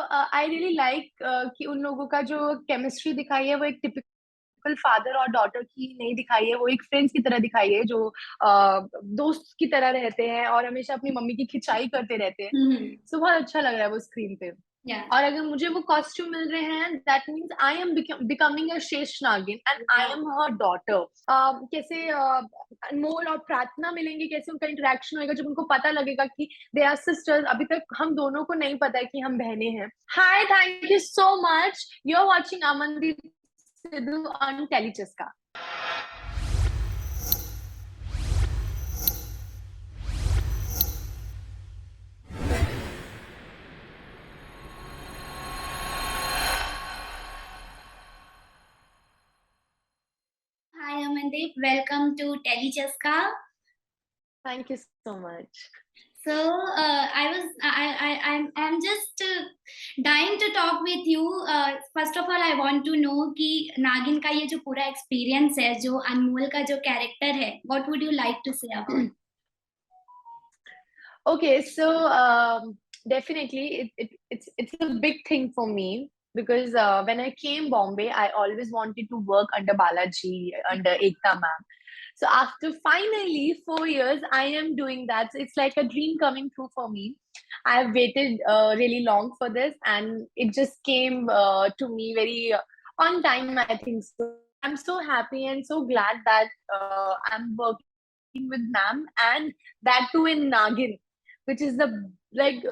I really like कि उन लोगों का जो केमिस्ट्री दिखाई है वो एक टिपिकल फादर और डॉटर की नहीं दिखाई है, वो एक फ्रेंड्स की तरह दिखाई है जो दोस्त की तरह रहते हैं और हमेशा अपनी मम्मी की खिंचाई करते रहते हैं। हम्म। सो बहुत अच्छा लग रहा है वो स्क्रीन पे। या। और अगर मुझे वो कॉस्ट्यूम मिल रहे हैं, that means I am becoming a शेष नागिन and I am her daughter. कैसे अनमोल और प्रार्थना मिलेंगे, कैसे उनका इंटरेक्शन होगा जब उनको पता लगेगा कि दे आर सिस्टर्स। अभी तक हम दोनों को नहीं पता है कि हम बहनें हैं। Hi, thank you so much. You are watching Amandeep Sidhu on Telechaska. Hi Amandeep, welcome to Telechaska. Thank you so much. So I'm just dying to talk with you. First of all, I want to know कि नागिन का ये जो पूरा experience है, जो अनमोल का जो कैरेक्टर है, what would you like to say about? Okay, so definitely it's a big thing for me because when I came Bombay, I always wanted to work under Balaji, under Ekta ma'am. So after finally 4 years, I am doing that. So it's like a dream coming true for me. I have waited really long for this, and it just came to me very on time, I think so. I'm so happy and so glad that I'm working with ma'am, and that too in Nagin, which is the like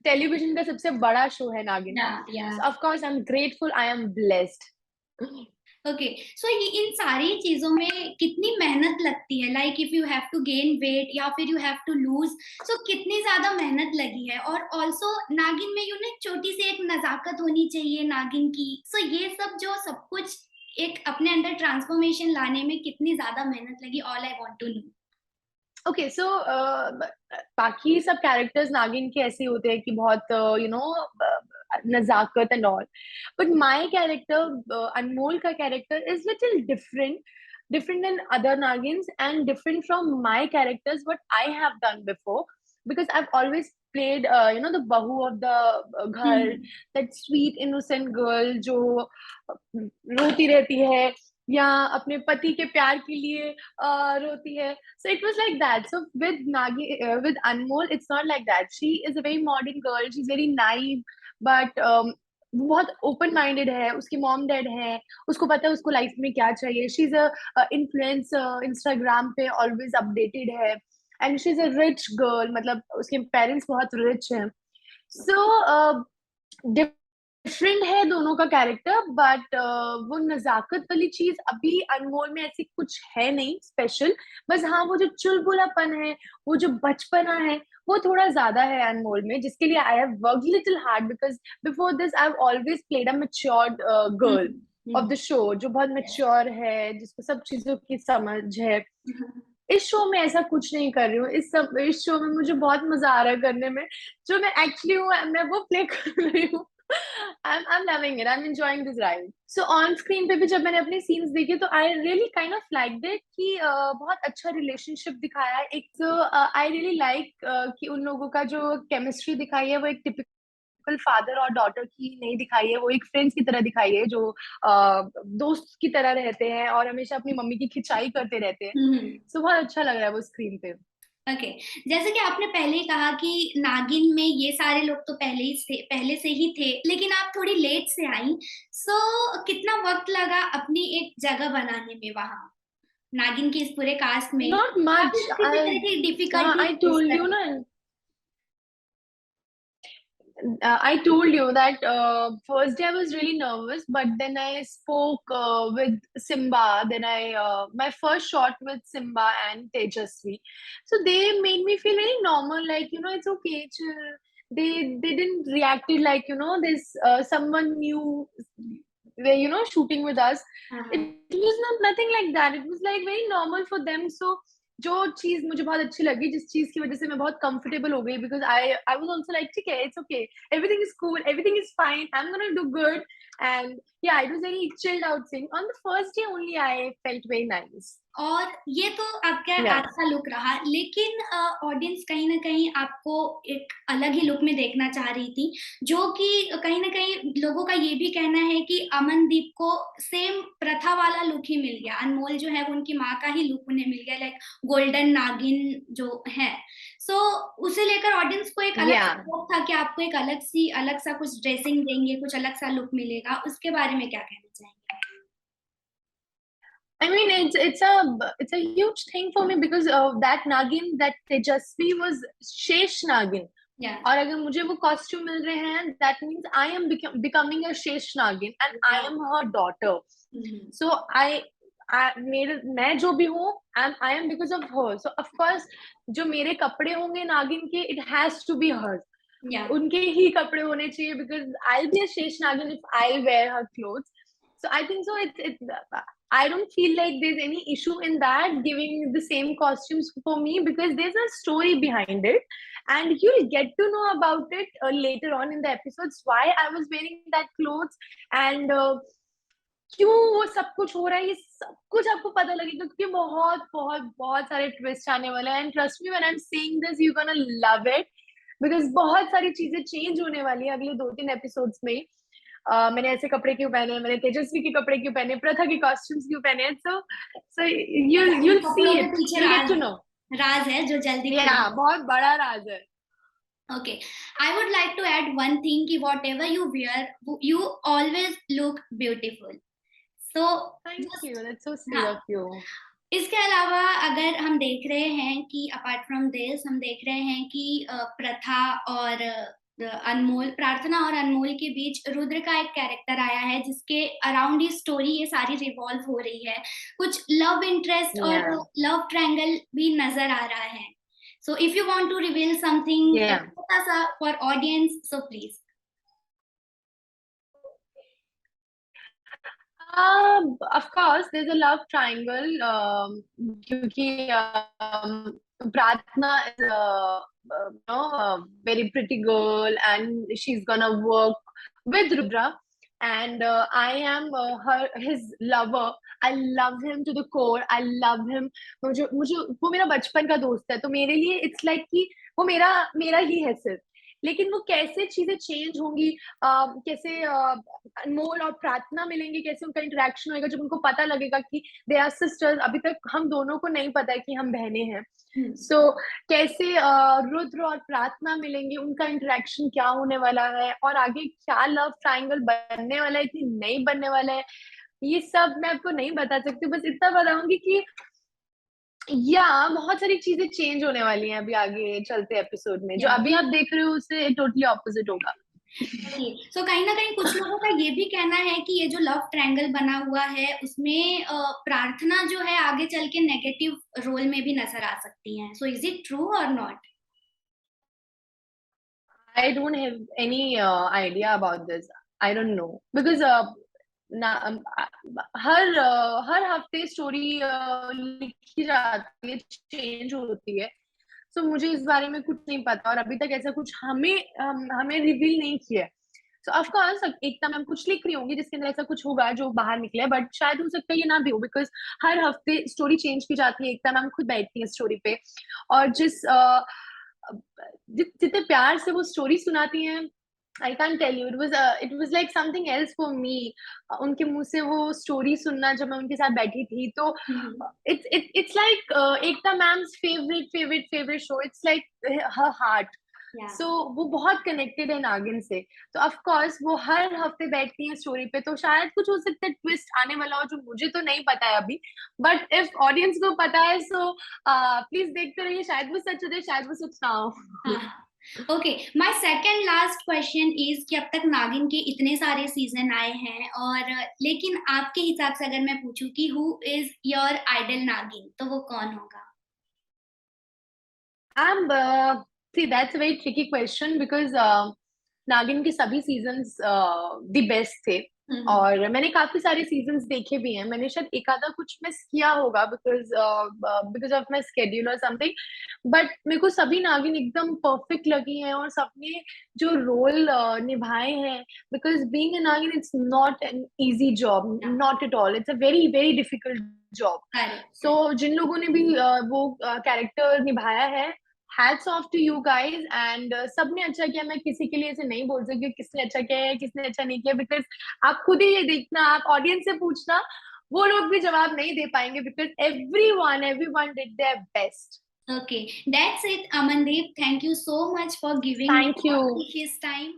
television का सबसे बड़ा show है नागिन। Yeah, yeah. So of course I'm grateful, I am blessed. Okay, so ये इन सारी चीजों में कितनी मेहनत लगती है? Like if you have to gain weight या फिर you have to lose, so कितनी ज्यादा मेहनत लगी है? और ऑल्सो नागिन में यू ना छोटी सी एक नजाकत होनी चाहिए नागिन की, सो ये सब जो सब कुछ एक अपने अंदर ट्रांसफॉर्मेशन लाने में कितनी ज्यादा मेहनत लगी, all I want to know. Okay, so बाकी सब कैरेक्टर्स नागिन के ऐसे होते हैं कि बहुत यू नो नजाकत and all, but my character Anmol का character is little different than other nagins and different from my characters what I have done before, because I've always played the bahu of the ghar, that sweet innocent girl जो रोती रहती है या अपने पति के प्यार के लिए रोती है. So it was like that. So with with Anmol, it's not like that. She is a very modern girl. She's very naive, but वो बहुत ओपन माइंडेड है. उसकी मॉम डैड है, उसको पता है उसको लाइफ में क्या चाहिए. She is a influencer, Instagram पे ऑलवेज अपडेटेड है, and she is a rich girl. मतलब उसके पेरेंट्स बहुत रिच हैं. सो डिफरेंट है दोनों का कैरेक्टर, बट वो नजाकत वाली चीज अभी अनमोल में ऐसी कुछ है नहीं स्पेशल. बस हाँ, वो जो चुलबुलापन है, वो जो बचपना है, वो थोड़ा ज्यादा है अनमोल में, जिसके लिए I have worked little hard, because before this I have always played a matured girl of the show, जो बहुत मैच्योर है, जिसको सब चीजों की समझ है. इस शो में ऐसा कुछ नहीं कर रही हूँ. इस शो में मुझे बहुत मजा आ रहा है करने में. जो मैं एक्चुअली हूँ, मैं वो प्ले कर रही हूँ. I'm loving it. I'm enjoying this ride. So on screen पे भी जब मैंने अपने scenes देखे तो I really kind of liked it कि बहुत अच्छा relationship दिखाया है. एक तो I really like कि उन लोगों का जो chemistry दिखाई है वो एक typical फादर और डॉटर की नहीं दिखाई है, वो एक फ्रेंड्स की तरह दिखाई है जो दोस्त की तरह रहते हैं और हमेशा अपनी मम्मी की खिंचाई करते रहते हैं. सो बहुत अच्छा लग रहा है वो स्क्रीन पे. ओके, जैसे कि आपने पहले ही कहा कि नागिन में ये सारे लोग तो पहले से ही थे, लेकिन आप थोड़ी लेट से आई, सो कितना वक्त लगा अपनी एक जगह बनाने में वहां नागिन की इस पूरे कास्ट में, Not या much. फिर किसी तरह की difficulty I face told you करनी? ना. I told you that first day I was really nervous, but then I spoke with Simba. Then my first shot with Simba and Tejasvi. So they made me feel very normal, like, it's okay, chill. They didn't reacted like, this someone new were, shooting with us. हाँ. It was not nothing like that. It was like very normal for them. So जो चीज मुझे बहुत अच्छी लगी, जिस चीज की वजह से मैं बहुत कंफर्टेबल हो गई, because I was also like ठीक है, it's okay, everything is cool, everything is fine, I'm gonna do good. And yeah, it was very chilled out thing. On the first day only I felt very nice. और ये तो आपका Yeah. आज का look रहा, लेकिन audience कहीं ना कहीं आपको एक अलग ही लुक में देखना चाह रही थी, जो कि कहीं ना कहीं लोगों का ये भी कहना है कि अमनदीप को सेम प्रथा वाला लुक ही मिल गया, अनमोल जो है वो उनकी माँ का ही लुक उन्हें मिल गया, लाइक गोल्डन नागिन जो है। सो उसे लेकर ऑडियंस को एक अलग Yeah. होप था कि आपको एक अलग सा कुछ ड्रेसिंग देंगे, कुछ अलग सा लुक मिलेगा, उसके बारे में क्या कहना चाहेंगे? I mean, it's a huge thing for me because that Nagin, that Tejasvi was Shesh Nagin. या और अगर मुझे वो कॉस्ट्यूम मिल रहे हैं, that means I am becoming a Shesh Nagin and I am her daughter. So मैं जो भी हूँ, I am because of her. So of course, जो मेरे कपड़े होंगे नागिन के, it has to be hers. या उनके ही कपड़े होने चाहिए because I'll be a Shesh Nagin if I'll wear her clothes. So I think so. I don't feel like there's any issue in that giving the same costumes for me because there's a story behind it, and you'll get to know about it later on in the episodes why I was wearing that clothes and क्यों वो सब कुछ हो रहा है, ये सब कुछ आपको पता लगेगा क्योंकि बहुत बहुत बहुत सारे ट्विस्ट आने वाले हैं, and trust me when I am saying this you gonna love it because बहुत सारी चीजें चेंज होने वाली है अगले 2-3 एपिसोड्स में। मैंने ऐसे कपड़े क्यों पहने, मैंने तेजस्वी के कपड़े क्यों पहने, प्रथा के कॉस्ट्यूम्स क्यों पहने, सो you'll see कपड़ों के it, पीछे you'll get to know। राज है जो जल्दी या बहुत बड़ा राज है। Okay, I would like to add one thing कि whatever you wear, you always look beautiful. So thank you, that's so हाँ, स्वीट ऑफ यू। इसके अलावा अगर हम देख रहे हैं कि अपार्ट फ्रॉम दिस हम देख रहे हैं कि प्रथा और अनमोल, प्रार्थना और अनमोल के बीच रुद्र का एक कैरेक्टर आया है जिसके अराउंड ही स्टोरी ये सारी रिवॉल्व हो रही है, कुछ लव इंटरेस्ट और लव ट्रायंगल भी नजर आ रहा है। So if you want to reveal something छोटा सा for audience, so please. Of course, there's a love triangle. क्योंकि Pratna is a very pretty girl, and she's gonna work with Rudra, and I am his lover. I love him to the core. I love him. मुझे वो मेरा बचपन का दोस्त है, तो मेरे लिए it's like कि वो मेरा मेरा ही है सिर्फ। लेकिन वो कैसे चीजें चेंज होंगी, कैसे अनमोल और प्रार्थना मिलेंगे, कैसे उनका इंटरेक्शन होगा जब उनको पता लगेगा कि दे आर सिस्टर्स। अभी तक हम दोनों को नहीं पता है कि हम बहनें हैं। सो कैसे रुद्र और प्रार्थना मिलेंगे, उनका इंटरेक्शन क्या होने वाला है, और आगे क्या लव ट्रायंगल बनने वाला है, इतनी नहीं बनने वाला है, ये सब मैं आपको नहीं बता सकती। बस इतना बताऊंगी कि बहुत सारी चीजें चेंज होने वाली हैं अभी आगे चलते एपिसोड में। जो अभी आप देख रहे हो उससे टोटली ऑपोजिट होगा। So कहीं ना कहीं कुछ लोगों का ये भी कहना है कि ये जो लव ट्रायंगल बना हुआ है उसमें प्रार्थना जो है आगे चल के नेगेटिव रोल में भी नजर आ सकती हैं। So is it true or not? I don't have any idea about this. I don't know because हर हफ्ते स्टोरी लिखी जाती है, चेंज होती है। सो मुझे इस बारे में कुछ नहीं पता, और अभी तक ऐसा कुछ हमें रिवील नहीं किया है। सो ऑफ कोर्स एकता मैम कुछ लिख रही होंगी जिसके अंदर ऐसा कुछ होगा जो बाहर निकले, बट शायद हो सकता है ये ना भी हो बिकॉज हर हफ्ते स्टोरी चेंज की जाती है। एकता मैम खुद बैठती है स्टोरी पे, और जितने प्यार से वो स्टोरी सुनाती हैं, I can't tell you. It was like something else for me. उनके मुंह से वो स्टोरी सुनना जब मैं उनके साथ बैठी थी, तो it's like Ekta ma'am's favourite show. It's like her heart. So वो बहुत कनेक्टेड है नागिन से, तो ऑफ कोर्स वो हर हफ्ते बैठती है स्टोरी पे। तो शायद कुछ हो सकता है ट्विस्ट आने वाला हो जो मुझे तो नहीं पता है अभी, बट इफ ऑडियंस को पता है सो प्लीज देखते रहिए, शायद वो सच हो जाए, शायद वो सच ना हो। Okay, my second last question is कि अब तक नागिन के इतने सारे सीजन आए हैं, और लेकिन आपके हिसाब से अगर मैं पूछूं कि हु इज योर आइडल नागिन, तो वो कौन होगा? See, that's a very tricky question because नागिन के सभी सीजन्स द बेस्ट थे। और मैंने काफी सारे सीजन्स देखे भी हैं। मैंने शायद एक आधा कुछ मिस किया होगा because because of my schedule और समथिंग, बट मेरे को सभी नागिन एकदम परफेक्ट लगी हैं, और सबने जो रोल निभाए हैं, because being a naagin it's not an easy job, not at all, it's a very very difficult job. So जिन लोगों ने भी वो कैरेक्टर निभाया है, hats off to you guys, and सबने अच्छा किया। मैं किसी के लिए ऐसे नहीं बोल सकती किसने अच्छा किया है किसने अच्छा नहीं किया, बिकॉज आप खुद ही ये देखना, आप ऑडियंस से पूछना, वो लोग भी जवाब नहीं दे पाएंगे, because every one did their best. Okay, that's it, Amandeep. Thank you so much for giving me thank you. precious time.